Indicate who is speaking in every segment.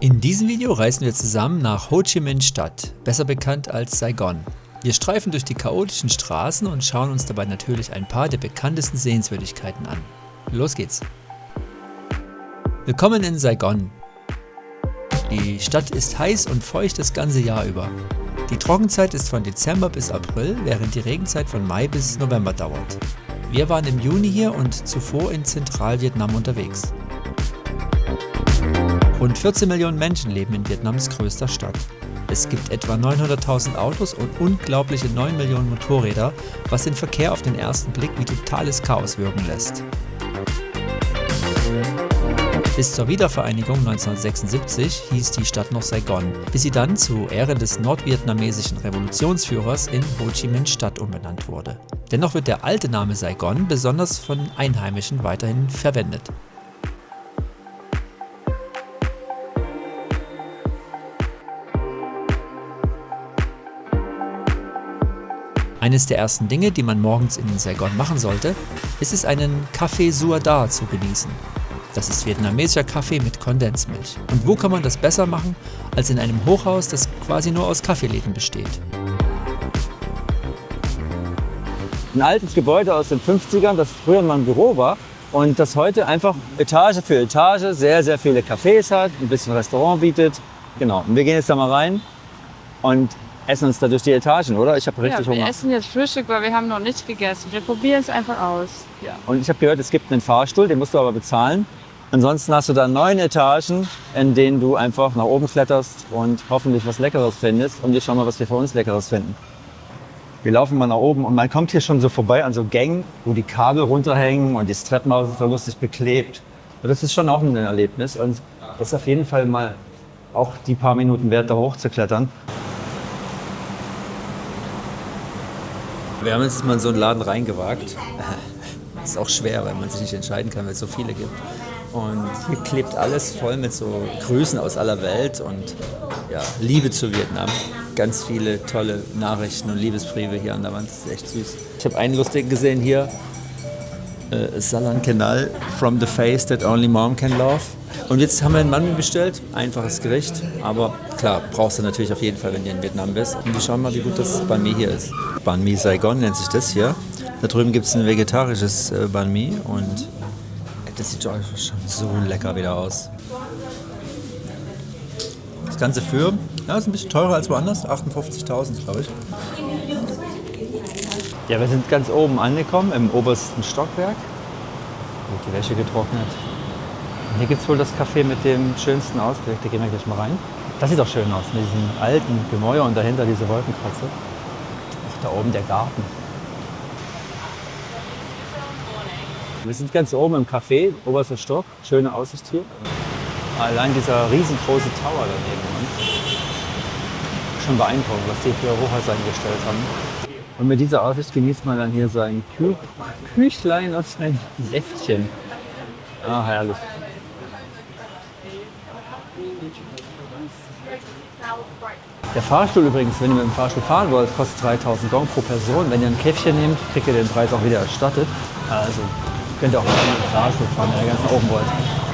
Speaker 1: In diesem Video reisen wir zusammen nach Ho Chi Minh Stadt, besser bekannt als Saigon. Wir streifen durch die chaotischen Straßen und schauen uns dabei natürlich ein paar der bekanntesten Sehenswürdigkeiten an. Los geht's! Willkommen in Saigon. Die Stadt ist heiß und feucht das ganze Jahr über. Die Trockenzeit ist von Dezember bis April, während die Regenzeit von Mai bis November dauert. Wir waren im Juni hier und zuvor in Zentralvietnam unterwegs. Rund 14 Millionen Menschen leben in Vietnams größter Stadt. Es gibt etwa 900.000 Autos und unglaubliche 9 Millionen Motorräder, was den Verkehr auf den ersten Blick wie totales Chaos wirken lässt. Bis zur Wiedervereinigung 1976 hieß die Stadt noch Saigon, bis sie dann zu Ehren des nordvietnamesischen Revolutionsführers in Ho Chi Minh Stadt umbenannt wurde. Dennoch wird der alte Name Saigon besonders von Einheimischen weiterhin verwendet. Eines der ersten Dinge, die man morgens in Saigon machen sollte, ist es, einen Kaffee Sua Da zu genießen. Das ist vietnamesischer Kaffee mit Kondensmilch. Und wo kann man das besser machen, als in einem Hochhaus, das quasi nur aus Kaffeeläden besteht?
Speaker 2: Ein altes Gebäude aus den 50ern, das früher mal ein Büro war und das heute einfach Etage für Etage sehr, sehr viele Cafés hat, ein bisschen Restaurant bietet. Genau, und wir gehen jetzt da mal rein und essen uns da durch die Etagen, oder? Ich habe richtig Hunger.
Speaker 3: Wir essen jetzt Frühstück, weil wir haben noch nichts gegessen. Wir probieren es einfach aus.
Speaker 2: Ja. Und ich habe gehört, es gibt einen Fahrstuhl, den musst du aber bezahlen. Ansonsten hast du da 9 Etagen, in denen du einfach nach oben kletterst und hoffentlich was Leckeres findest. Und wir schauen mal, was wir für uns Leckeres finden. Wir laufen mal nach oben und man kommt hier schon so vorbei an so Gängen, wo die Kabel runterhängen und das Treppenhaus ist so lustig beklebt. Und das ist schon auch ein Erlebnis und das ist auf jeden Fall mal auch die paar Minuten wert, da hoch zu klettern.
Speaker 1: Wir haben uns jetzt mal in so einen Laden reingewagt. Das ist auch schwer, weil man sich nicht entscheiden kann, weil es so viele gibt. Und hier klebt alles voll mit so Grüßen aus aller Welt und ja, Liebe zu Vietnam. Ganz viele tolle Nachrichten und Liebesbriefe hier an der Wand. Das ist echt süß. Ich habe einen lustigen gesehen hier. Salan Kenal, from the face that only mom can love. Und jetzt haben wir einen Banh Mi bestellt, einfaches Gericht, aber klar, brauchst du natürlich auf jeden Fall, wenn du in Vietnam bist. Und wir schauen mal, wie gut das Banh Mi hier ist. Banh Mi Saigon nennt sich das hier. Da drüben gibt es ein vegetarisches Banh Mi und das sieht schon so lecker wieder aus. Das Ganze für, ja, ist ein bisschen teurer als woanders, 58.000, glaube ich.
Speaker 2: Ja, wir sind ganz oben angekommen, im obersten Stockwerk. Wird die Wäsche getrocknet. Und hier gibt es wohl das Café mit dem schönsten Ausblick. Da gehen wir gleich mal rein. Das sieht auch schön aus, mit diesem alten Gemäuer und dahinter diese Wolkenkratzer. Auch da oben der Garten. Wir sind ganz oben im Café, oberster Stock. Schöne Aussicht hier. Allein dieser riesengroße Tower daneben uns. Schon beeindruckend, was die für Hochhäuser eingestellt haben. Und mit dieser Aussicht genießt man dann hier sein Küchlein und sein Säftchen. Ah, herrlich. Der Fahrstuhl übrigens, wenn ihr mit dem Fahrstuhl fahren wollt, kostet 3.000 Dong pro Person. Wenn ihr ein Käffchen nehmt, kriegt ihr den Preis auch wieder erstattet. Also könnt ihr auch mit dem Fahrstuhl fahren, wenn ihr ganz nach oben wollt.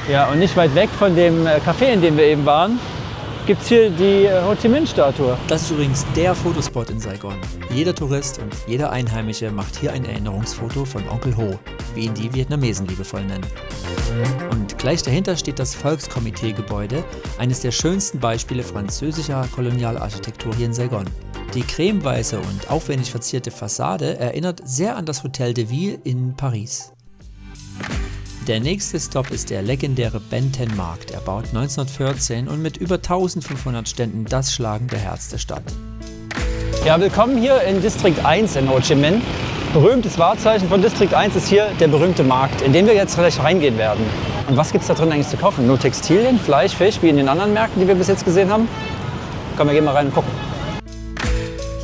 Speaker 2: Ja, und nicht weit weg von dem Café, in dem wir eben waren, gibt es hier die Ho Chi Minh Statue.
Speaker 1: Das ist übrigens der Fotospot in Saigon. Jeder Tourist und jeder Einheimische macht hier ein Erinnerungsfoto von Onkel Ho, wie ihn die Vietnamesen liebevoll nennen. Und gleich dahinter steht das Volkskomitee-Gebäude, eines der schönsten Beispiele französischer Kolonialarchitektur hier in Saigon. Die cremeweiße und aufwendig verzierte Fassade erinnert sehr an das Hotel de Ville in Paris. Der nächste Stop ist der legendäre Ben Thanh Markt, erbaut 1914 und mit über 1500 Ständen das schlagende Herz der Stadt.
Speaker 2: Ja, willkommen hier in Distrikt 1 in Ho Chi Minh. Berühmtes Wahrzeichen von Distrikt 1 ist hier der berühmte Markt, in den wir jetzt gleich reingehen werden. Und was gibt es da drin eigentlich zu kaufen? Nur Textilien, Fleisch, Fisch, wie in den anderen Märkten, die wir bis jetzt gesehen haben? Komm, wir gehen mal rein und gucken.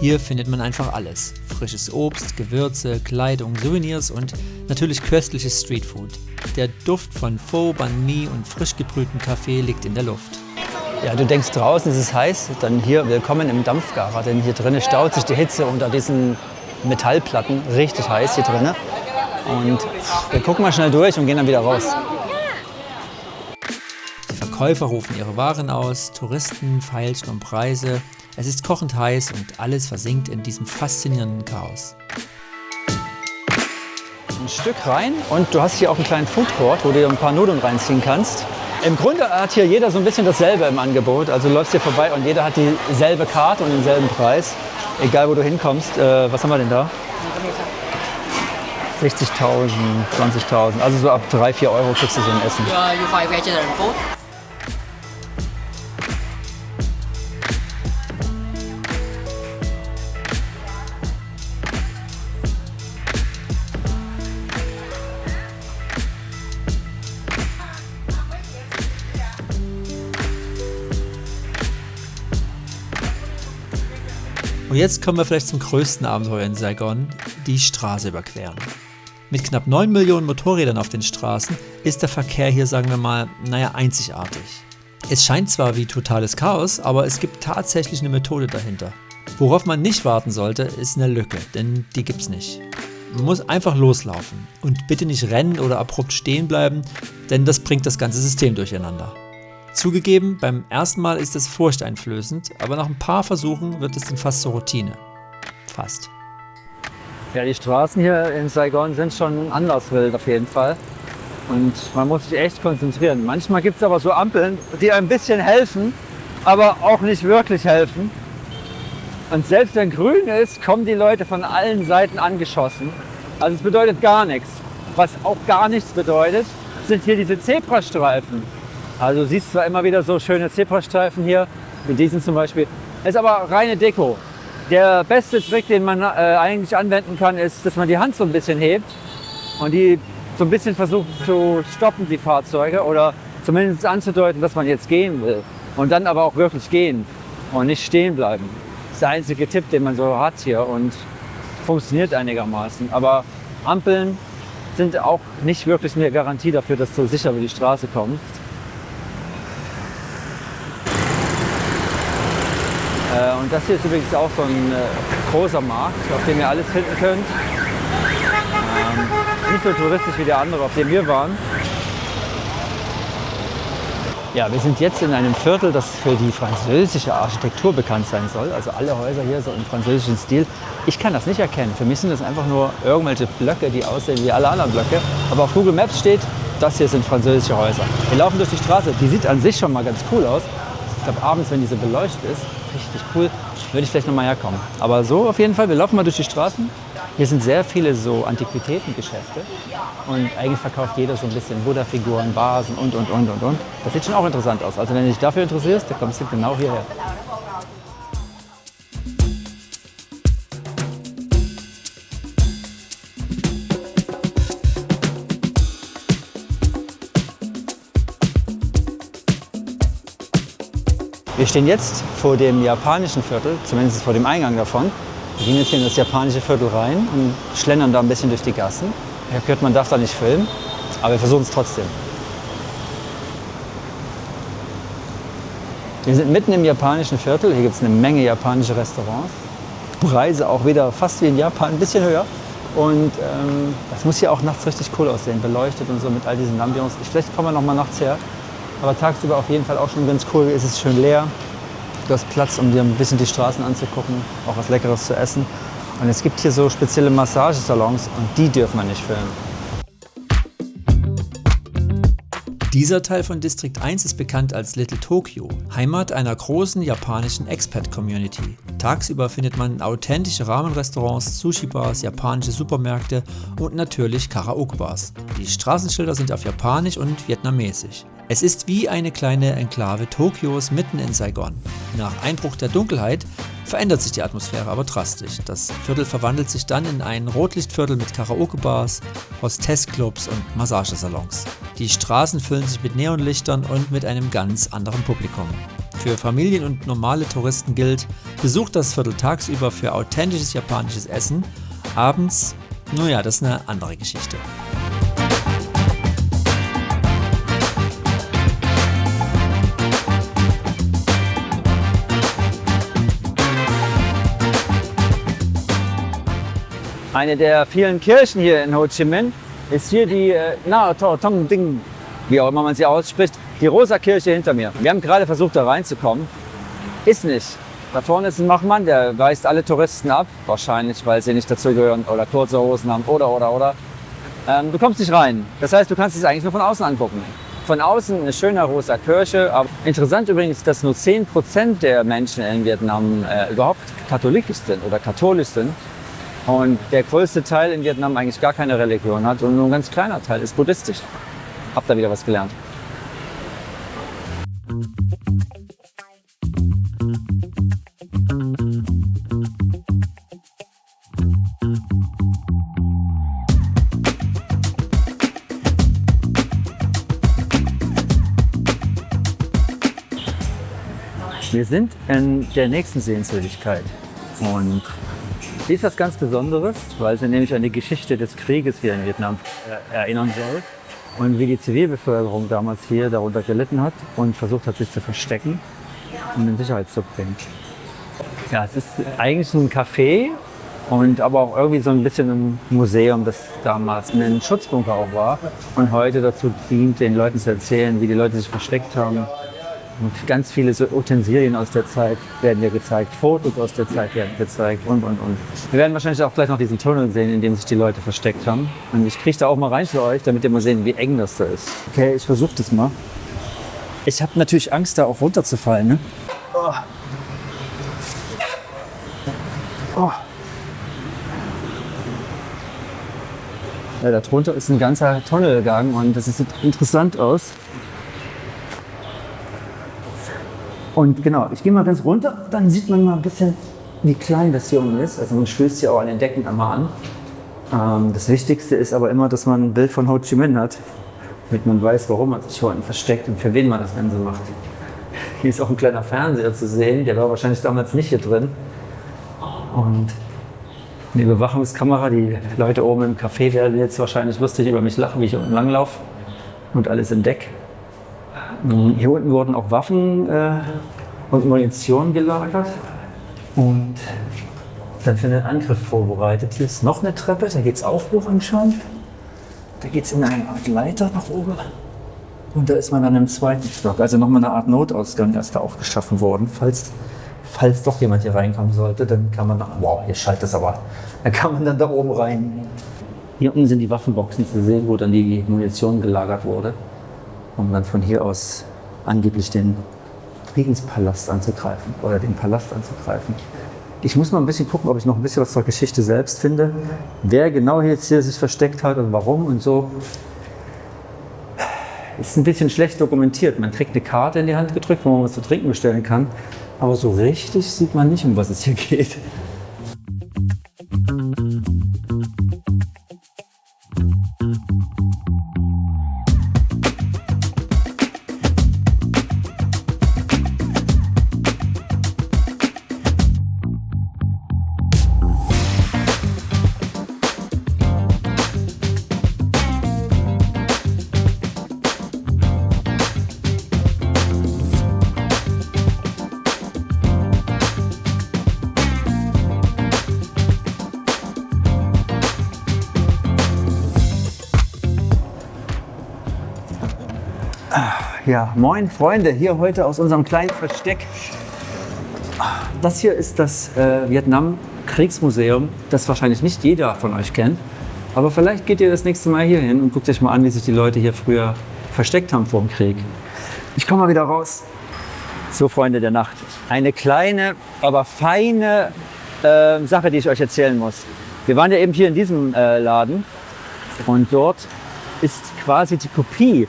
Speaker 1: Hier findet man einfach alles. Frisches Obst, Gewürze, Kleidung, Souvenirs und natürlich köstliches Streetfood. Der Duft von Pho, Banh Mi und frisch gebrühtem Kaffee liegt in der Luft.
Speaker 2: Ja, du denkst, draußen ist es heiß, dann hier willkommen im Dampfgarer, denn hier drinnen staut sich die Hitze unter diesen Metallplatten, richtig heiß hier drinnen. Und wir gucken mal schnell durch und gehen dann wieder raus.
Speaker 1: Verkäufer rufen ihre Waren aus, Touristen feilschen um Preise. Es ist kochend heiß und alles versinkt in diesem faszinierenden Chaos.
Speaker 2: Ein Stück rein und du hast hier auch einen kleinen Food Court, wo du dir ein paar Nudeln reinziehen kannst. Im Grunde hat hier jeder so ein bisschen dasselbe im Angebot. Also du läufst hier vorbei und jeder hat dieselbe Karte und denselben Preis. Egal wo du hinkommst. Was haben wir denn da? 60.000, 20.000. Also so ab 3-4 Euro kriegst du so ein Essen.
Speaker 4: You find vegetarian food?
Speaker 1: Und jetzt kommen wir vielleicht zum größten Abenteuer in Saigon, die Straße überqueren. Mit knapp 9 Millionen Motorrädern auf den Straßen ist der Verkehr hier, sagen wir mal, einzigartig. Es scheint zwar wie totales Chaos, aber es gibt tatsächlich eine Methode dahinter. Worauf man nicht warten sollte, ist eine Lücke, denn die gibt's nicht. Man muss einfach loslaufen und bitte nicht rennen oder abrupt stehen bleiben, denn das bringt das ganze System durcheinander. Zugegeben, beim ersten Mal ist es furchteinflößend, aber nach ein paar Versuchen wird es dann fast zur Routine. Fast.
Speaker 2: Ja, die Straßen hier in Saigon sind schon anders wild auf jeden Fall. Und man muss sich echt konzentrieren. Manchmal gibt es aber so Ampeln, die ein bisschen helfen, aber auch nicht wirklich helfen. Und selbst wenn grün ist, kommen die Leute von allen Seiten angeschossen. Also es bedeutet gar nichts. Was auch gar nichts bedeutet, sind hier diese Zebrastreifen. Also du siehst zwar immer wieder so schöne Zebrastreifen hier, mit diesen zum Beispiel. Das ist aber reine Deko. Der beste Trick, den man eigentlich anwenden kann, ist, dass man die Hand so ein bisschen hebt und die so ein bisschen versucht zu stoppen, die Fahrzeuge, oder zumindest anzudeuten, dass man jetzt gehen will. Und dann aber auch wirklich gehen und nicht stehen bleiben. Das ist der einzige Tipp, den man so hat hier und funktioniert einigermaßen. Aber Ampeln sind auch nicht wirklich eine Garantie dafür, dass du sicher über die Straße kommst. Und das hier ist übrigens auch so ein großer Markt, auf dem ihr alles finden könnt. Nicht so touristisch wie der andere, auf dem wir waren. Ja, wir sind jetzt in einem Viertel, das für die französische Architektur bekannt sein soll. Also alle Häuser hier so im französischen Stil. Ich kann das nicht erkennen. Für mich sind das einfach nur irgendwelche Blöcke, die aussehen wie alle anderen Blöcke. Aber auf Google Maps steht, das hier sind französische Häuser. Wir laufen durch die Straße. Die sieht an sich schon mal ganz cool aus. Ich glaube, abends, wenn diese beleuchtet ist, richtig cool, würde ich vielleicht noch mal herkommen. Aber so auf jeden Fall, wir laufen mal durch die Straßen. Hier sind sehr viele so Antiquitätengeschäfte und eigentlich verkauft jeder so ein bisschen Buddha-Figuren, Vasen und. Das sieht schon auch interessant aus. Also wenn du dich dafür interessierst, dann kommst du genau hierher. Wir stehen jetzt vor dem japanischen Viertel, zumindest vor dem Eingang davon. Wir gehen jetzt hier in das japanische Viertel rein und schlendern da ein bisschen durch die Gassen. Ich habe gehört, man darf da nicht filmen, aber wir versuchen es trotzdem. Wir sind mitten im japanischen Viertel. Hier gibt es eine Menge japanische Restaurants. Preise auch wieder fast wie in Japan, ein bisschen höher. Und das muss hier auch nachts richtig cool aussehen, beleuchtet und so mit all diesen Lampions. Vielleicht kommen wir noch mal nachts her. Aber tagsüber auf jeden Fall auch schon ganz cool. Es ist schön leer. Du hast Platz, um dir ein bisschen die Straßen anzugucken, auch was Leckeres zu essen. Und es gibt hier so spezielle Massagesalons und die dürfen wir nicht filmen.
Speaker 1: Dieser Teil von Distrikt 1 ist bekannt als Little Tokyo, Heimat einer großen japanischen Expat-Community. Tagsüber findet man authentische Ramen-Restaurants, Sushi-Bars, japanische Supermärkte und natürlich Karaoke-Bars. Die Straßenschilder sind auf Japanisch und Vietnamesisch. Es ist wie eine kleine Enklave Tokios mitten in Saigon. Nach Einbruch der Dunkelheit verändert sich die Atmosphäre aber drastisch. Das Viertel verwandelt sich dann in ein Rotlichtviertel mit Karaoke-Bars, Hostess-Clubs und Massagesalons. Die Straßen füllen sich mit Neonlichtern und mit einem ganz anderen Publikum. Für Familien und normale Touristen gilt, besucht das Viertel tagsüber für authentisches japanisches Essen. Abends, naja, das ist eine andere Geschichte.
Speaker 2: Eine der vielen Kirchen hier in Ho Chi Minh ist hier die Nao To Tong Ding, wie auch immer man sie ausspricht. Die rosa Kirche hinter mir. Wir haben gerade versucht, da reinzukommen. Ist nicht. Da vorne ist ein Wachmann, der weist alle Touristen ab. Wahrscheinlich, weil sie nicht dazugehören oder kurze Hosen haben oder. Du kommst nicht rein. Das heißt, du kannst es eigentlich nur von außen angucken. Von außen eine schöne rosa Kirche. Aber interessant übrigens, dass nur 10% der Menschen in Vietnam überhaupt katholikisch sind oder katholisch sind. Und der größte Teil in Vietnam eigentlich gar keine Religion hat und nur ein ganz kleiner Teil ist buddhistisch. Habt da wieder was gelernt. Wir sind in der nächsten Sehenswürdigkeit und die ist was ganz Besonderes, weil sie nämlich an die Geschichte des Krieges hier in Vietnam erinnern soll und wie die Zivilbevölkerung damals hier darunter gelitten hat und versucht hat, sich zu verstecken und in Sicherheit zu bringen. Ja, es ist eigentlich ein Café und aber auch irgendwie so ein bisschen ein Museum, das damals ein Schutzbunker auch war und heute dazu dient, den Leuten zu erzählen, wie die Leute sich versteckt haben. Und ganz viele so Utensilien aus der Zeit werden hier gezeigt, Fotos aus der Zeit werden gezeigt und. Wir werden wahrscheinlich auch gleich noch diesen Tunnel sehen, in dem sich die Leute versteckt haben. Und ich kriege da auch mal rein für euch, damit ihr mal sehen, wie eng das da ist. Okay, ich versuche das mal. Ich habe natürlich Angst, da auch runterzufallen. Ne? Oh. Oh. Ja, da drunter ist ein ganzer Tunnelgang und das sieht interessant aus. Und genau, ich gehe mal ganz runter, dann sieht man mal ein bisschen, wie klein das hier unten ist. Also man stößt hier auch an den Decken einmal an. Das Wichtigste ist aber immer, dass man ein Bild von Ho Chi Minh hat, damit man weiß, warum man sich hier unten versteckt und für wen man das Ganze macht. Hier ist auch ein kleiner Fernseher zu sehen, der war wahrscheinlich damals nicht hier drin. Und eine Überwachungskamera, die Leute oben im Café werden jetzt wahrscheinlich lustig über mich lachen, wie ich unten langlaufe und alles im Deck. Hier unten wurden auch Waffen und Munition gelagert und dann für den Angriff vorbereitet. Hier ist noch eine Treppe, da geht es auch hoch anscheinend. Da geht es in eine Art Leiter nach oben und da ist man dann im zweiten Stock. Also nochmal eine Art Notausgang ist da auch geschaffen worden. Falls doch jemand hier reinkommen sollte, dann kann man, wow, hier schallt das aber, dann kann man dann da oben rein. Hier unten sind die Waffenboxen zu sehen, wo dann die Munition gelagert wurde, um dann von hier aus angeblich den Friedenspalast anzugreifen oder den Palast anzugreifen. Ich muss mal ein bisschen gucken, ob ich noch ein bisschen was zur Geschichte selbst finde. Wer genau jetzt hier sich versteckt hat und warum und so. Ist ein bisschen schlecht dokumentiert. Man kriegt eine Karte in die Hand gedrückt, wo man was zu trinken bestellen kann. Aber so richtig sieht man nicht, um was es hier geht. Ja, moin Freunde, hier heute aus unserem kleinen Versteck. Das hier ist das Vietnam-Kriegsmuseum, das wahrscheinlich nicht jeder von euch kennt. Aber vielleicht geht ihr das nächste Mal hier hin und guckt euch mal an, wie sich die Leute hier früher versteckt haben vor dem Krieg. Ich komme mal wieder raus. So, Freunde der Nacht. Eine kleine, aber feine Sache, die ich euch erzählen muss. Wir waren ja eben hier in diesem Laden und dort ist quasi die Kopie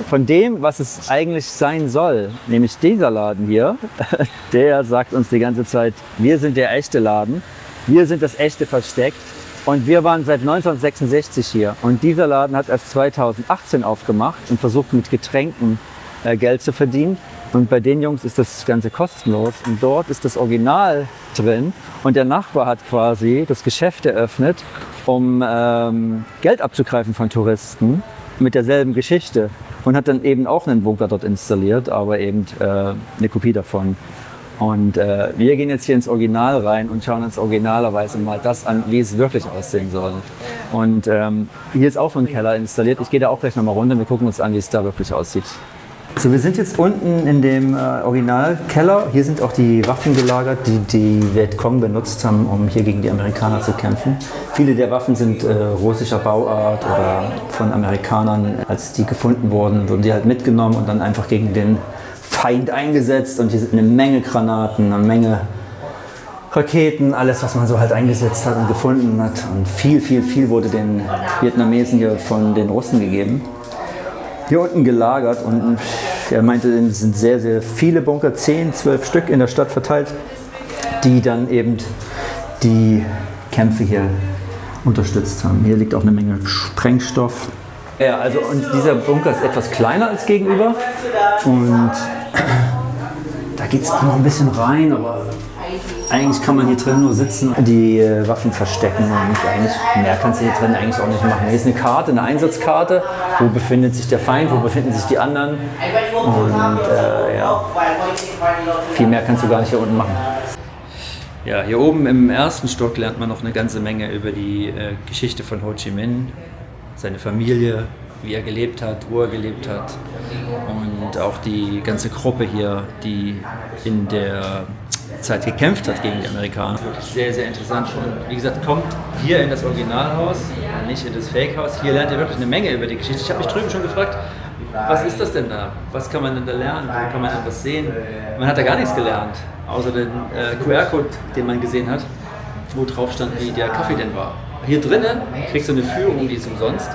Speaker 2: von dem, was es eigentlich sein soll, nämlich dieser Laden hier, der sagt uns die ganze Zeit, wir sind der echte Laden, wir sind das echte Versteck und wir waren seit 1966 hier und dieser Laden hat erst 2018 aufgemacht und versucht mit Getränken Geld zu verdienen und bei den Jungs ist das Ganze kostenlos und dort ist das Original drin und der Nachbar hat quasi das Geschäft eröffnet, um Geld abzugreifen von Touristen mit derselben Geschichte. Und hat dann eben auch einen Bunker dort installiert, aber eben eine Kopie davon. Und wir gehen jetzt hier ins Original rein und schauen uns originalerweise mal das an, wie es wirklich aussehen soll. Und hier ist auch so ein Keller installiert. Ich gehe da auch gleich nochmal runter und wir gucken uns an, wie es da wirklich aussieht.
Speaker 1: So, wir sind jetzt unten in dem Originalkeller. Hier sind auch die Waffen gelagert, die die Vietcong benutzt haben, um hier gegen die Amerikaner zu kämpfen. Viele der Waffen sind russischer Bauart oder von Amerikanern. Als die gefunden wurden die halt mitgenommen und dann einfach gegen den Feind eingesetzt. Und hier sind eine Menge Granaten, eine Menge Raketen, alles, was man so halt eingesetzt hat und gefunden hat. Und viel wurde den Vietnamesen hier von den Russen gegeben. Hier unten gelagert und er meinte, es sind sehr viele Bunker, 10, 12 Stück in der Stadt verteilt, die dann eben die Kämpfe hier unterstützt haben. Hier liegt auch eine Menge Sprengstoff. Ja, also und dieser Bunker ist etwas kleiner als gegenüber und da geht es auch noch ein bisschen rein, aber eigentlich kann man hier drin nur sitzen und die Waffen verstecken und eigentlich mehr kannst du hier drin eigentlich auch nicht machen. Hier ist eine Karte, eine Einsatzkarte, wo befindet sich der Feind, wo befinden sich die anderen und ja, viel mehr kannst du gar nicht hier unten machen. Ja, hier oben im ersten Stock lernt man noch eine ganze Menge über die Geschichte von Ho Chi Minh, seine Familie, wie er gelebt hat, wo er gelebt hat und auch die ganze Gruppe hier, die in der Zeit gekämpft hat gegen die Amerikaner. Wirklich sehr interessant. Und wie gesagt, kommt hier in das Originalhaus, nicht in das Fake-Haus. Hier lernt ihr wirklich eine Menge über die Geschichte. Ich habe mich drüben schon gefragt, was ist das denn da? Was kann man denn da lernen? Wo kann man denn was sehen? Man hat da gar nichts gelernt, außer den QR-Code, den man gesehen hat, wo drauf stand, wie der Kaffee denn war. Hier drinnen kriegst du eine Führung, die ist umsonst.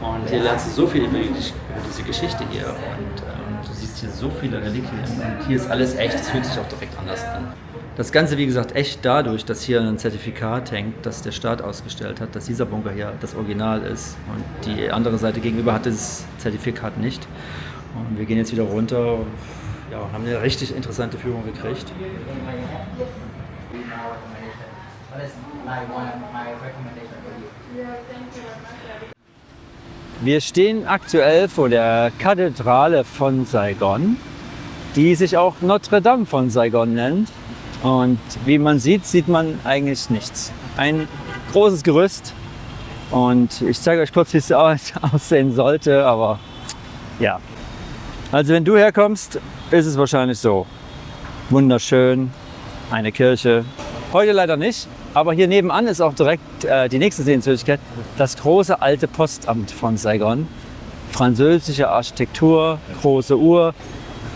Speaker 1: Und hier lernst du so viel über diese Geschichte hier. Und du siehst hier so viele Reliquien. Und hier ist alles echt, es fühlt sich auch direkt anders an. Das Ganze, wie gesagt, echt dadurch, dass hier ein Zertifikat hängt, das der Staat ausgestellt hat, dass dieser Bunker hier das Original ist. Und die andere Seite gegenüber hat das Zertifikat nicht. Und wir gehen jetzt wieder runter und ja, haben eine richtig interessante Führung gekriegt.
Speaker 2: Wir stehen aktuell vor der Kathedrale von Saigon, die sich auch Notre Dame von Saigon nennt. Und wie man sieht man eigentlich nichts. Ein großes Gerüst und ich zeige euch kurz, wie es aussehen sollte, aber ja. Also wenn du herkommst, ist es wahrscheinlich so. Wunderschön, eine Kirche. Heute leider nicht. Aber hier nebenan ist auch direkt die nächste Sehenswürdigkeit, das große alte Postamt von Saigon. Französische Architektur, große Uhr,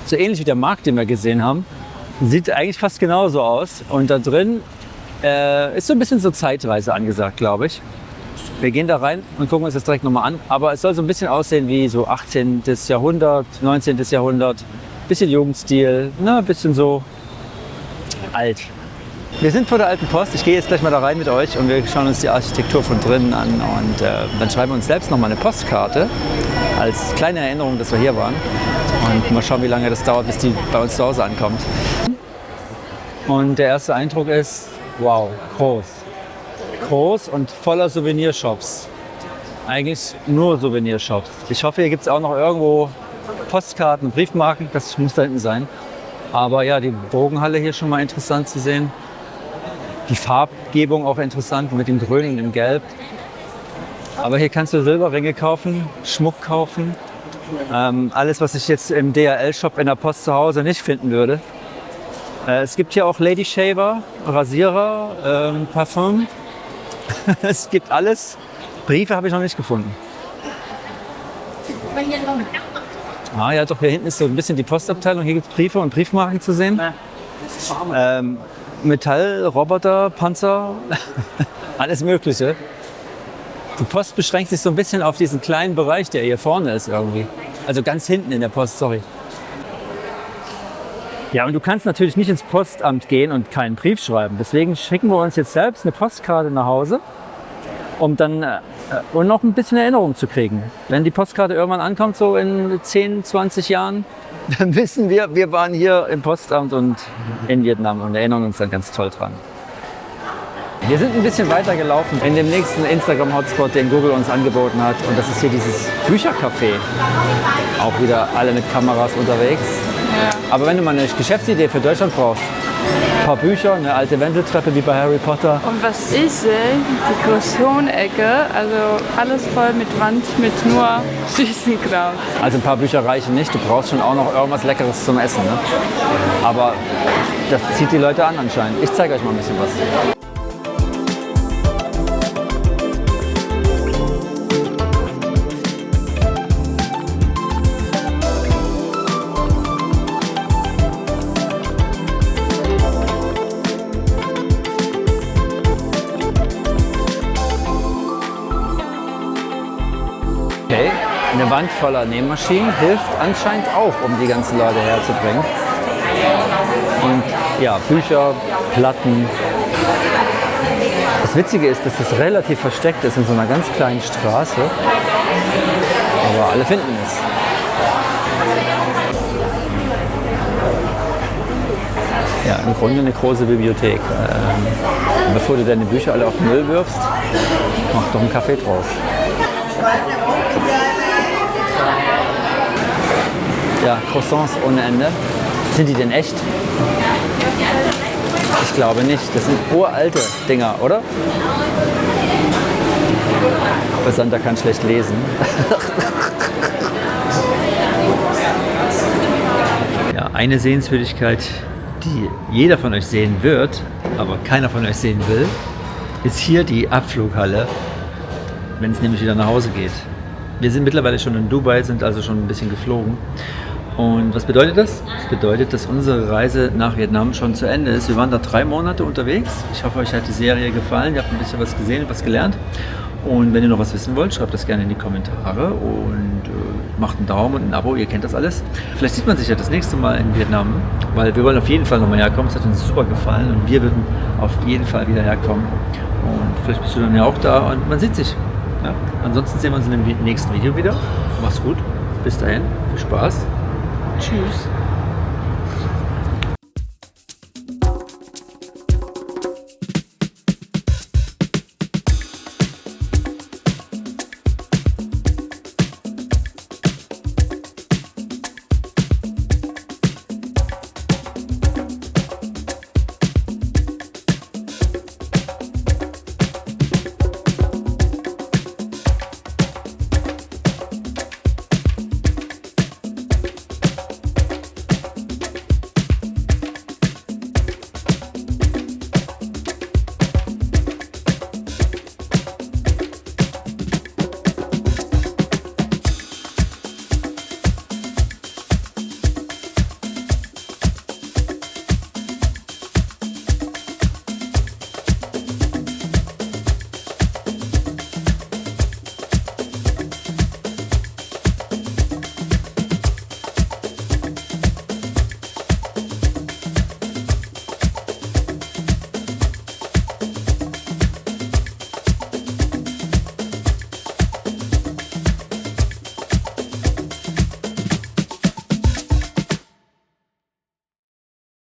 Speaker 2: so ähnlich wie der Markt, den wir gesehen haben. Sieht eigentlich fast genauso aus. Und da drin ist so ein bisschen so Zeitreise angesagt, glaube ich. Wir gehen da rein und gucken uns das direkt nochmal an. Aber es soll so ein bisschen aussehen wie so 18. Jahrhundert, 19. Jahrhundert. Bisschen Jugendstil, ein bisschen so alt. Wir sind vor der alten Post. Ich gehe jetzt gleich mal da rein mit euch und wir schauen uns die Architektur von drinnen an. Und dann schreiben wir uns selbst noch mal eine Postkarte als kleine Erinnerung, dass wir hier waren. Und mal schauen, wie lange das dauert, bis die bei uns zu Hause ankommt. Und der erste Eindruck ist, wow, groß. Groß und voller Souvenirshops. Eigentlich nur Souvenirshops. Ich hoffe, hier gibt es auch noch irgendwo Postkarten, Briefmarken. Das muss da hinten sein. Aber ja, die Bogenhalle hier schon mal interessant zu sehen. Die Farbgebung auch interessant mit dem Grün und dem Gelb. Aber hier kannst du Silberringe kaufen, Schmuck kaufen. Alles, was ich jetzt im DHL-Shop in der Post zu Hause nicht finden würde. Es gibt hier auch Lady Shaver, Rasierer, Parfum. Es gibt alles. Briefe habe ich noch nicht gefunden. Ah ja, doch, hier hinten ist so ein bisschen die Postabteilung. Hier gibt es Briefe und Briefmarken zu sehen. Metall, Roboter, Panzer, alles Mögliche. Die Post beschränkt sich so ein bisschen auf diesen kleinen Bereich, der hier vorne ist irgendwie. Also ganz hinten in der Post, sorry. Ja, und du kannst natürlich nicht ins Postamt gehen und keinen Brief schreiben. Deswegen schicken wir uns jetzt selbst eine Postkarte nach Hause, um dann und noch ein bisschen Erinnerung zu kriegen. Wenn die Postkarte irgendwann ankommt, so in 10, 20 Jahren, dann wissen wir waren hier im Postamt und in Vietnam und erinnern uns dann ganz toll dran. Wir sind ein bisschen weiter gelaufen in dem nächsten Instagram-Hotspot, den Google uns angeboten hat. Und das ist hier dieses Büchercafé. Auch wieder alle mit Kameras unterwegs. Ja. Aber wenn du mal eine Geschäftsidee für Deutschland brauchst, Ein paar Bücher, eine alte Wendeltreppe wie bei Harry Potter.
Speaker 3: Und was ich sehe, die Großhonecke, also alles voll mit Wand mit nur süßen Kram.
Speaker 2: Also ein paar Bücher reichen nicht, du brauchst schon auch noch irgendwas Leckeres zum Essen. Ne? Aber das zieht die Leute an anscheinend. Ich zeige euch mal ein bisschen was. Okay, eine Wand voller Nähmaschinen hilft anscheinend auch, um die ganzen Leute herzubringen. Und ja, Bücher, Platten. Das Witzige ist, dass das relativ versteckt ist in so einer ganz kleinen Straße. Aber alle finden es. Ja, im Grunde eine große Bibliothek. Bevor du deine Bücher alle auf den Müll wirfst, mach doch einen Kaffee draus. Ja, Croissants ohne Ende. Sind die denn echt? Ich glaube nicht. Das sind uralte Dinger, oder? Aber Santa kann schlecht lesen.
Speaker 1: Ja, eine Sehenswürdigkeit, die jeder von euch sehen wird, aber keiner von euch sehen will, ist hier die Abflughalle, wenn es nämlich wieder nach Hause geht. Wir sind mittlerweile schon in Dubai, sind also schon ein bisschen geflogen. Und was bedeutet das? Das bedeutet, dass unsere Reise nach Vietnam schon zu Ende ist. Wir waren da 3 Monate unterwegs. Ich hoffe, euch hat die Serie gefallen. Ihr habt ein bisschen was gesehen und was gelernt. Und wenn ihr noch was wissen wollt, schreibt das gerne in die Kommentare und macht einen Daumen und ein Abo. Ihr kennt das alles. Vielleicht sieht man sich ja das nächste Mal in Vietnam, weil wir wollen auf jeden Fall nochmal herkommen. Es hat uns super gefallen und wir würden auf jeden Fall wieder herkommen. Und vielleicht bist du dann ja auch da und man sieht sich. Ja? Ansonsten sehen wir uns in dem nächsten Video wieder. Mach's gut. Bis dahin. Viel Spaß. Tschüss.